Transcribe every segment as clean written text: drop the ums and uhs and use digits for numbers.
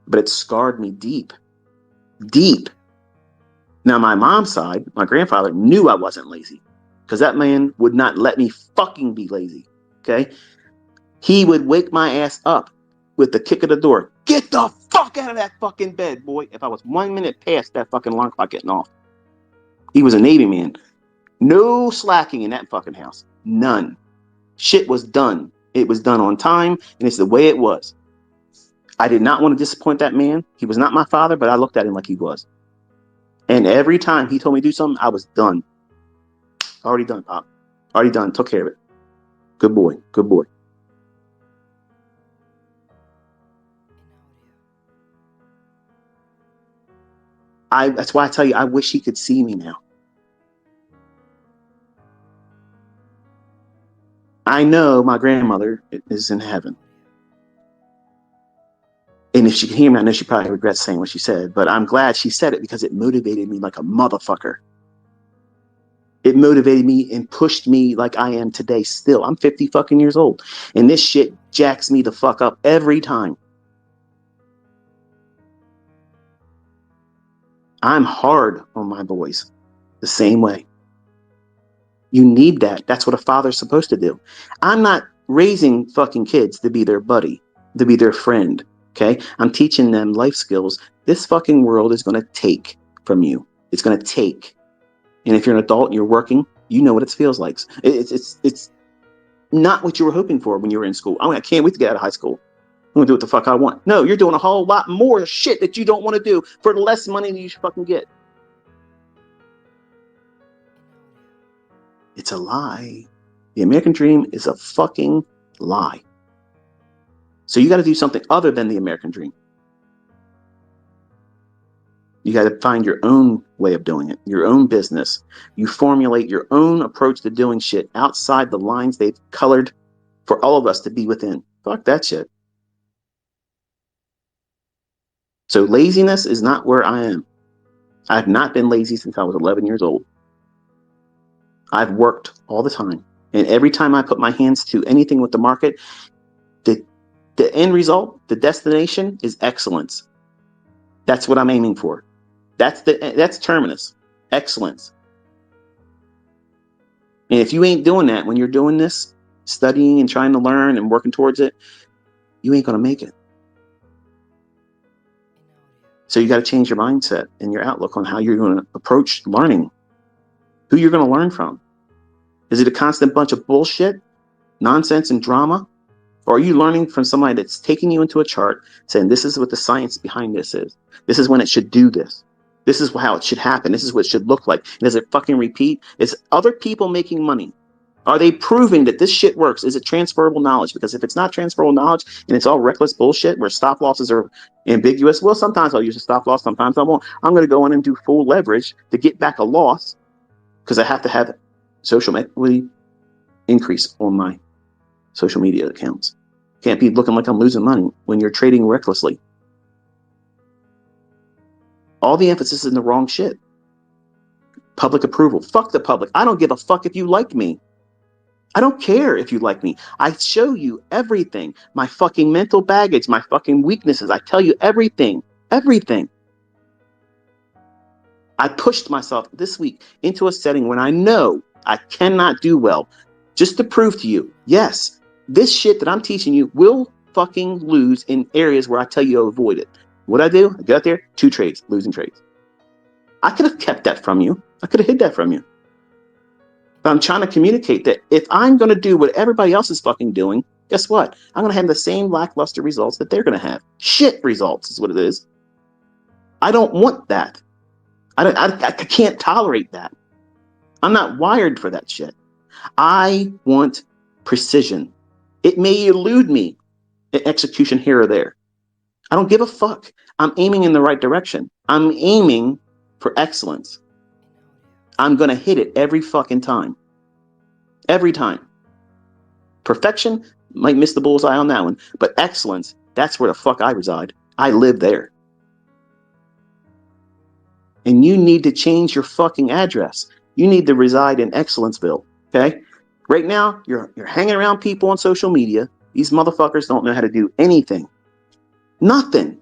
but it scarred me deep, deep. Now, my mom's side, my grandfather knew I wasn't lazy because that man would not let me fucking be lazy. Okay. He would wake my ass up with the kick of the door. Get the fuck out of that fucking bed, boy. If I was 1 minute past that fucking alarm clock getting off. He was a Navy man. No slacking in that fucking house. None. Shit was done. It was done on time, and it's the way it was. I did not want to disappoint that man. He was not my father, but I looked at him like he was. And every time he told me to do something, I was done. Already done, Pop. Already done. Took care of it. Good boy. Good boy. That's why I tell you, I wish he could see me now. I know my grandmother is in heaven. And if she can hear me, I know she probably regrets saying what she said, but I'm glad she said it because it motivated me like a motherfucker. It motivated me and pushed me like I am today still. I'm 50 fucking years old. And this shit jacks me the fuck up every time. I'm hard on my boys the same way. You need that. That's what a father's supposed to do. I'm not raising fucking kids to be their buddy, to be their friend. Okay. I'm teaching them life skills. This fucking world is going to take from you. It's going to take. And if you're an adult and you're working, you know what it feels like. It's not what you were hoping for when you were in school. I can't wait to get out of high school. I'm going to do what the fuck I want. No, you're doing a whole lot more shit that you don't want to do for less money than you should fucking get. It's a lie. The American dream is a fucking lie. So you got to do something other than the American dream. You got to find your own way of doing it, your own business. You formulate your own approach to doing shit outside the lines they've colored for all of us to be within. Fuck that shit. So laziness is not where I am. I've not been lazy since I was 11 years old. I've worked all the time. And every time I put my hands to anything with the market, the end result, the destination is excellence. That's what I'm aiming for. That's terminus, excellence. And if you ain't doing that when you're doing this, studying and trying to learn and working towards it, you ain't going to make it. So you got to change your mindset and your outlook on how you're going to approach learning, who you're going to learn from. Is it a constant bunch of bullshit, nonsense, and drama? Or are you learning from somebody that's taking you into a chart, saying this is what the science behind this is? This is when it should do this. This is how it should happen. This is what it should look like. Does it fucking repeat? Is other people making money? Are they proving that this shit works? Is it transferable knowledge? Because if it's not transferable knowledge and it's all reckless bullshit where stop losses are ambiguous, well, sometimes I'll use a stop loss, sometimes I won't. I'm going to go in and do full leverage to get back a loss because I have to have social equity increase on my social media accounts. Can't be looking like I'm losing money when you're trading recklessly. All the emphasis is in the wrong shit. Public approval. Fuck the public. I don't give a fuck if you like me. I don't care if you like me. I show you everything. My fucking mental baggage, my fucking weaknesses. I tell you everything. Everything. I pushed myself this week into a setting when I know I cannot do well, just to prove to you, yes, this shit that I'm teaching you will fucking lose in areas where I tell you to avoid it. What I do? I get out there, 2 trades, losing trades. I could have kept that from you. I could have hid that from you. But I'm trying to communicate that if I'm going to do what everybody else is fucking doing, guess what? I'm going to have the same lackluster results that they're going to have. Shit results is what it is. I don't want that. I can't tolerate that. I'm not wired for that shit. I want precision. It may elude me in execution here or there. I don't give a fuck. I'm aiming in the right direction. I'm aiming for excellence. I'm going to hit it every fucking time. Every time. Perfection, might miss the bullseye on that one. But excellence, that's where the fuck I reside. I live there. And you need to change your fucking address. You need to reside in Excellenceville. Okay? Right now, you're hanging around people on social media. These motherfuckers don't know how to do anything. Nothing.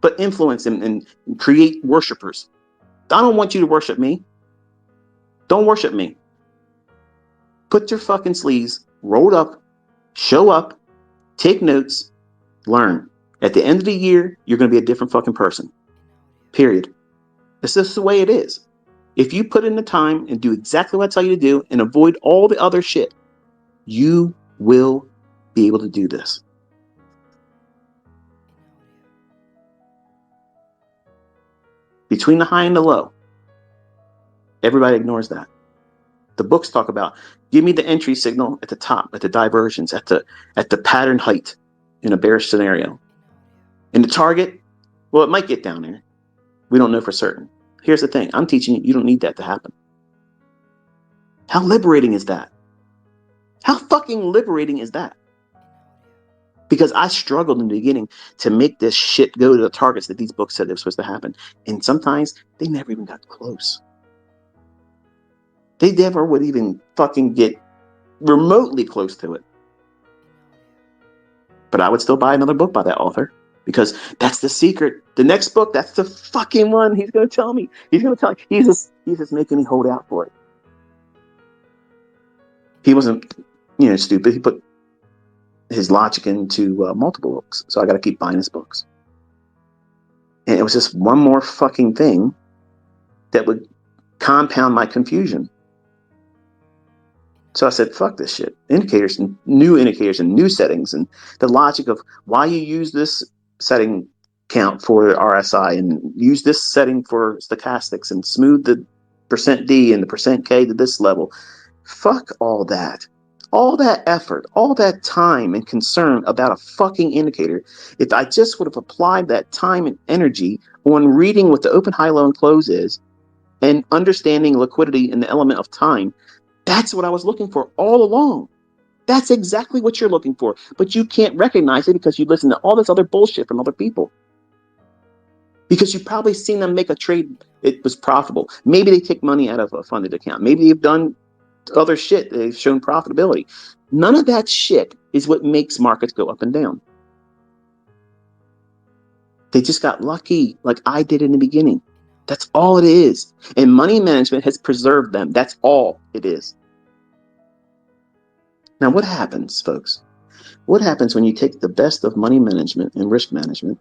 but influence and create worshipers. I don't want you to worship me. Don't worship me. Put your fucking sleeves rolled up, show up, take notes, learn. At the end of the year, you're going to be a different fucking person. Period. It's just the way it is. If you put in the time and do exactly what I tell you to do and avoid all the other shit, you will be able to do this. Between the high and the low, everybody ignores that. The books talk about, give me the entry signal at the top, at the diversions, at the pattern height in a bearish scenario. And the target, well, it might get down there. We don't know for certain. Here's the thing. I'm teaching you, you don't need that to happen. How liberating is that? How fucking liberating is that? Because I struggled in the beginning to make this shit go to the targets that these books said they were supposed to happen. And sometimes they never even got close. They never would even fucking get remotely close to it. But I would still buy another book by that author because that's the secret. The next book, that's the fucking one he's going to tell me. He's going to tell me. He's just making me hold out for it. He wasn't, stupid. He put his logic into multiple books. So I got to keep buying his books. And it was just one more fucking thing that would compound my confusion. So I said, fuck this shit. Indicators and new settings and the logic of why you use this setting count for RSI and use this setting for stochastics and smooth the %D and the %K to this level. Fuck all that. All that effort, all that time and concern about a fucking indicator. If I just would have applied that time and energy on reading what the open, high, low, and close is and understanding liquidity in the element of time, that's what I was looking for all along. That's exactly what you're looking for. But you can't recognize it because you listen to all this other bullshit from other people. Because you've probably seen them make a trade. It was profitable. Maybe they take money out of a funded account. Maybe they've done other shit. They've shown profitability. None of that shit is what makes markets go up and down. They just got lucky like I did in the beginning. That's all it is. And money management has preserved them. That's all it is. Now, what happens, folks? What happens when you take the best of money management and risk management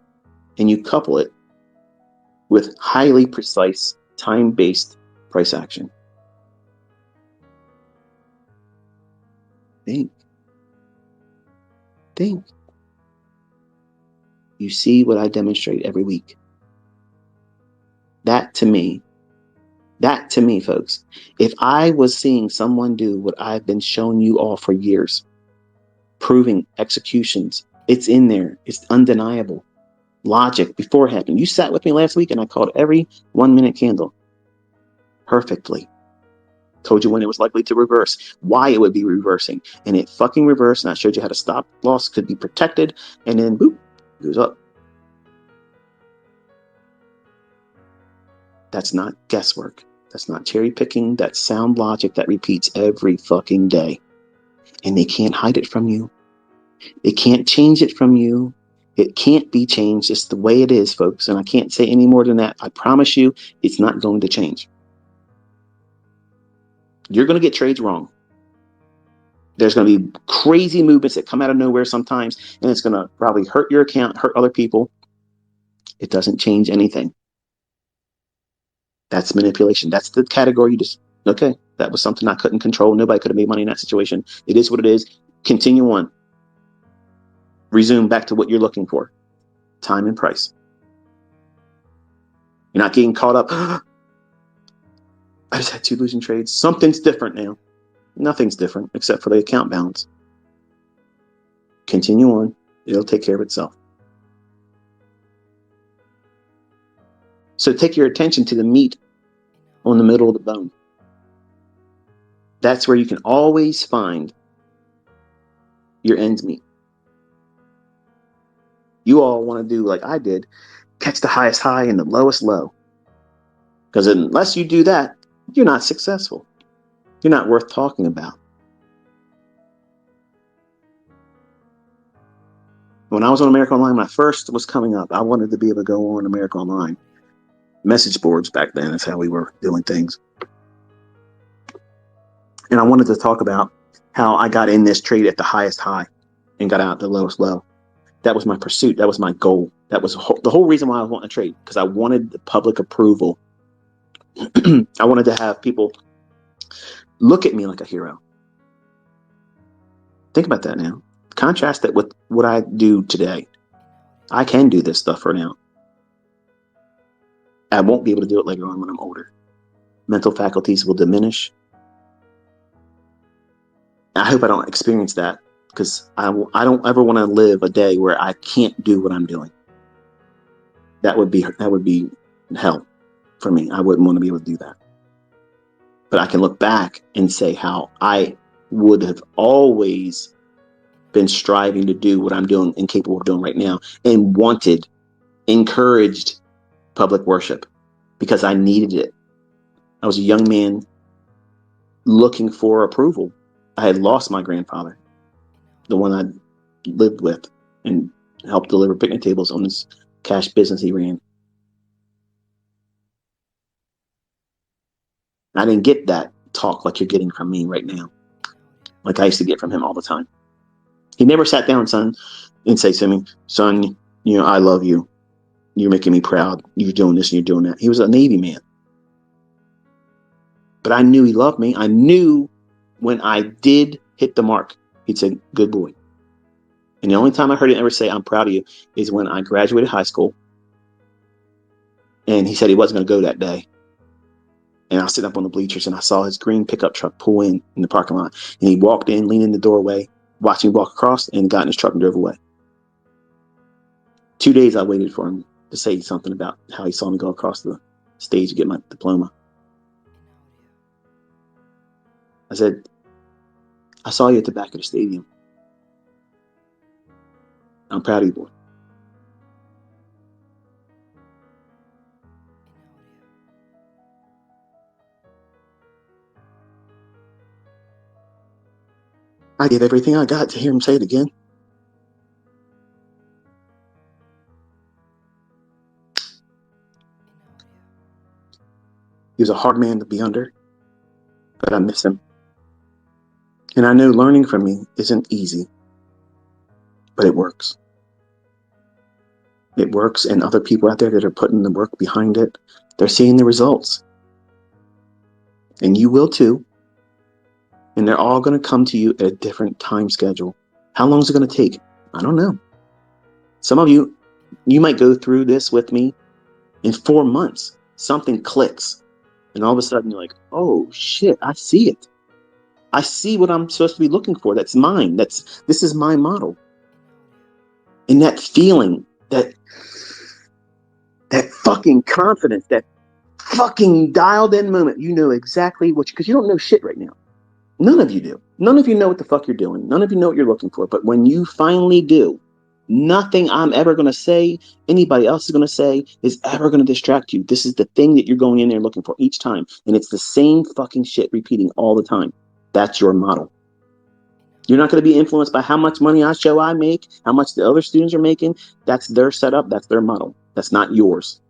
and you couple it with highly precise, time-based price action? Think. You see what I demonstrate every week. That to me, folks, if I was seeing someone do what I've been showing you all for years, proving executions, it's in there, it's undeniable. Logic before it happened. You sat with me last week and I called every 1 minute candle perfectly. Told you when it was likely to reverse, why it would be reversing, and it fucking reversed, and I showed you how to stop loss could be protected, and then boop, it goes up. That's not guesswork. That's not cherry picking. That's sound logic that repeats every fucking day. And they can't hide it from you. They can't change it from you. It can't be changed. It's the way it is, folks. And I can't say any more than that. I promise you, it's not going to change. You're going to get trades wrong. There's going to be crazy movements that come out of nowhere sometimes, and it's going to probably hurt your account, hurt other people. It doesn't change anything. That's manipulation. That's the category you just, okay, that was something I couldn't control. Nobody could have made money in that situation. It is what it is. Continue on. Resume back to what you're looking for. Time and price. You're not getting caught up. I just had 2 losing trades. Something's different now. Nothing's different except for the account balance. Continue on. It'll take care of itself. So take your attention to the meat on the middle of the bone. That's where you can always find your ends meet. You all want to do like I did, catch the highest high and the lowest low. Because unless you do that, you're not successful. You're not worth talking about. When I was on America Online, when I first was coming up, I wanted to be able to go on America Online. Message boards back then is how we were doing things. And I wanted to talk about how I got in this trade at the highest high and got out at the lowest low. That was my pursuit. That was my goal. That was the whole reason why I was wanting to trade, because I wanted the public approval. I wanted to have people look at me like a hero. Think about that now. Contrast that with what I do today. I can do this stuff for now. I won't be able to do it later on when I'm older. Mental faculties will diminish. I hope I don't experience that, because I don't ever want to live a day where I can't do what I'm doing. That would be hell for me. I wouldn't want to be able to do that. But I can look back and say how I would have always been striving to do what I'm doing and capable of doing right now, and encouraged public worship because I needed it. I was a young man looking for approval. I had lost my grandfather, the one I lived with and helped deliver picnic tables on this cash business he ran. I didn't get that talk like you're getting from me right now, like I used to get from him all the time. He never sat down, son, and say to me, son, I love you. You're making me proud. You're doing this and you're doing that. He was a Navy man. But I knew he loved me. I knew when I did hit the mark, he'd say, good boy. And the only time I heard him ever say, I'm proud of you, is when I graduated high school. And he said he wasn't going to go that day. And I was sitting up on the bleachers and I saw his green pickup truck pull in the parking lot. And he walked in, leaned in the doorway, watched me walk across, and got in his truck and drove away. 2 days I waited for him to say something about how he saw me go across the stage to get my diploma. I said, I saw you at the back of the stadium. I'm proud of you, boy. I did everything I got to hear him say it again. He was a hard man to be under, but I miss him. And I know learning from me isn't easy, but it works. It works, and other people out there that are putting the work behind it, they're seeing the results. And you will too. And they're all going to come to you at a different time schedule. How long is it going to take? I don't know. Some of you might go through this with me in 4 months. Something clicks. And all of a sudden you're like, oh shit, I see it. I see what I'm supposed to be looking for. That's mine. This is my model. And that feeling, that fucking confidence, that fucking dialed in moment, you know exactly because you don't know shit right now. None of you do. None of you know what the fuck you're doing. None of you know what you're looking for. But when you finally do, nothing I'm ever going to say, anybody else is going to say, is ever going to distract you. This is the thing that you're going in there looking for each time. And it's the same fucking shit repeating all the time. That's your model. You're not going to be influenced by how much money I make, how much the other students are making. That's their setup. That's their model. That's not yours.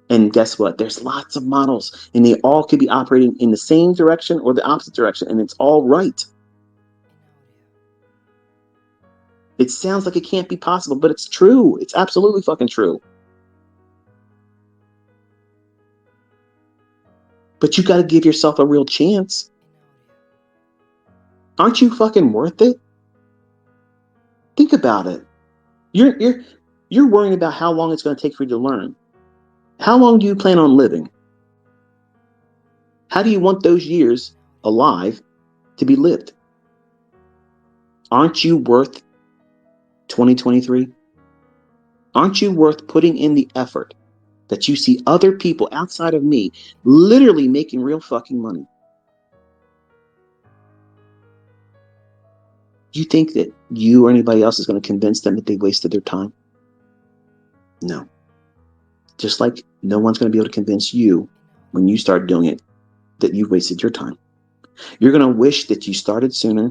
And guess what? There's lots of models, and they all could be operating in the same direction or the opposite direction, and it's all right. It sounds like it can't be possible, but it's true. It's absolutely fucking true. But you got to give yourself a real chance. Aren't you fucking worth it? Think about it. You're worrying about how long it's going to take for you to learn. How long do you plan on living? How do you want those years alive to be lived? Aren't you worth 2023? Aren't you worth putting in the effort that you see other people outside of me literally making real fucking money? Do you think that you or anybody else is going to convince them that they wasted their time? No. Just like no one's going to be able to convince you when you start doing it that you wasted your time. You're going to wish that you started sooner.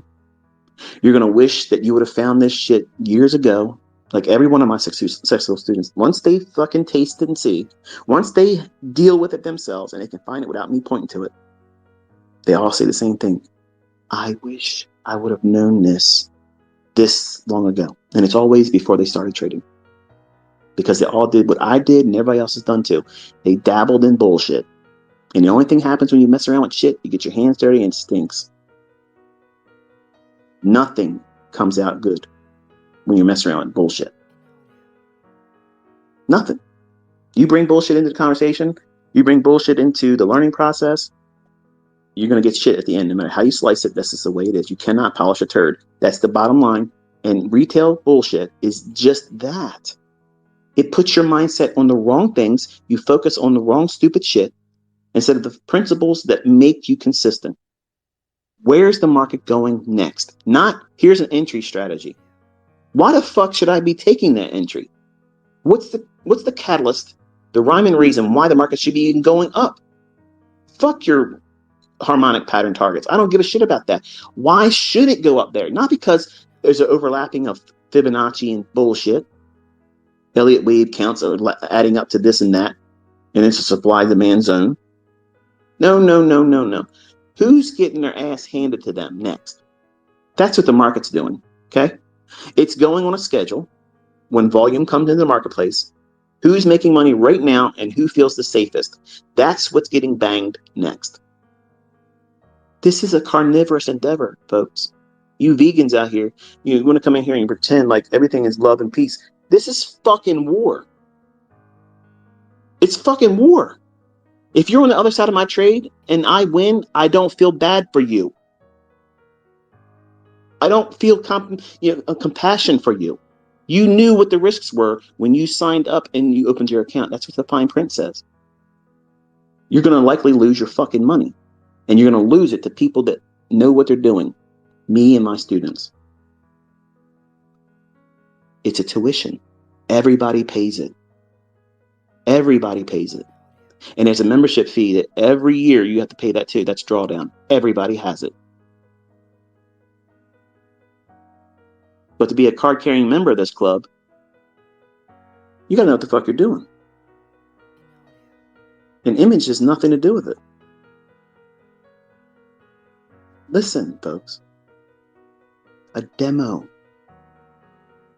You're going to wish that you would have found this shit years ago Like every one of my successful students, once they fucking taste it and see, once they deal with it themselves and they can find it without me pointing to it, they all say the same thing. I wish I would have known this long ago. And it's always before they started trading. Because they all did what I did and everybody else has done too. They dabbled in bullshit. And the only thing happens when you mess around with shit, you get your hands dirty and it stinks. Nothing comes out good when you mess around with bullshit. Nothing. You bring bullshit into the conversation, you bring bullshit into the learning process, you're going to get shit at the end. No matter how you slice it, that's just the way it is. You cannot polish a turd. That's the bottom line. And retail bullshit is just that. It puts your mindset on the wrong things. You focus on the wrong stupid shit instead of the principles that make you consistent. Where's the market going next? Not, here's an entry strategy. Why the fuck should I be taking that entry? What's the catalyst, the rhyme and reason why the market should be even going up? Fuck your harmonic pattern targets. I don't give a shit about that. Why should it go up there? Not because there's an overlapping of Fibonacci and bullshit. Elliott wave counts are adding up to this and that, and it's a supply demand zone. No. Who's getting their ass handed to them next? That's what the market's doing, okay? It's going on a schedule. When volume comes into the marketplace, who's making money right now and who feels the safest? That's what's getting banged next. This is a carnivorous endeavor, folks. You vegans out here, you want to come in here and pretend like everything is love and peace. This is fucking war. It's fucking war. If you're on the other side of my trade and I win, I don't feel bad for you. I don't feel compassion for you. You knew what the risks were when you signed up and you opened your account. That's what the fine print says. You're going to likely lose your fucking money. And you're going to lose it to people that know what they're doing. Me and my students. It's a tuition. Everybody pays it. Everybody pays it. And there's a membership fee that every year you have to pay that too. That's drawdown. Everybody has it. But to be a card-carrying member of this club, you got to know what the fuck you're doing. An image has nothing to do with it. Listen, folks. A demo.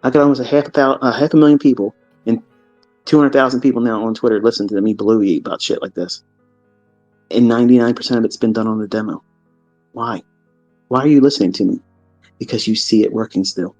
I got almost a half a million people and 200,000 people now on Twitter listen to me blue about shit like this. And 99% of it's been done on a demo. Why? Why are you listening to me? Because you see it working still.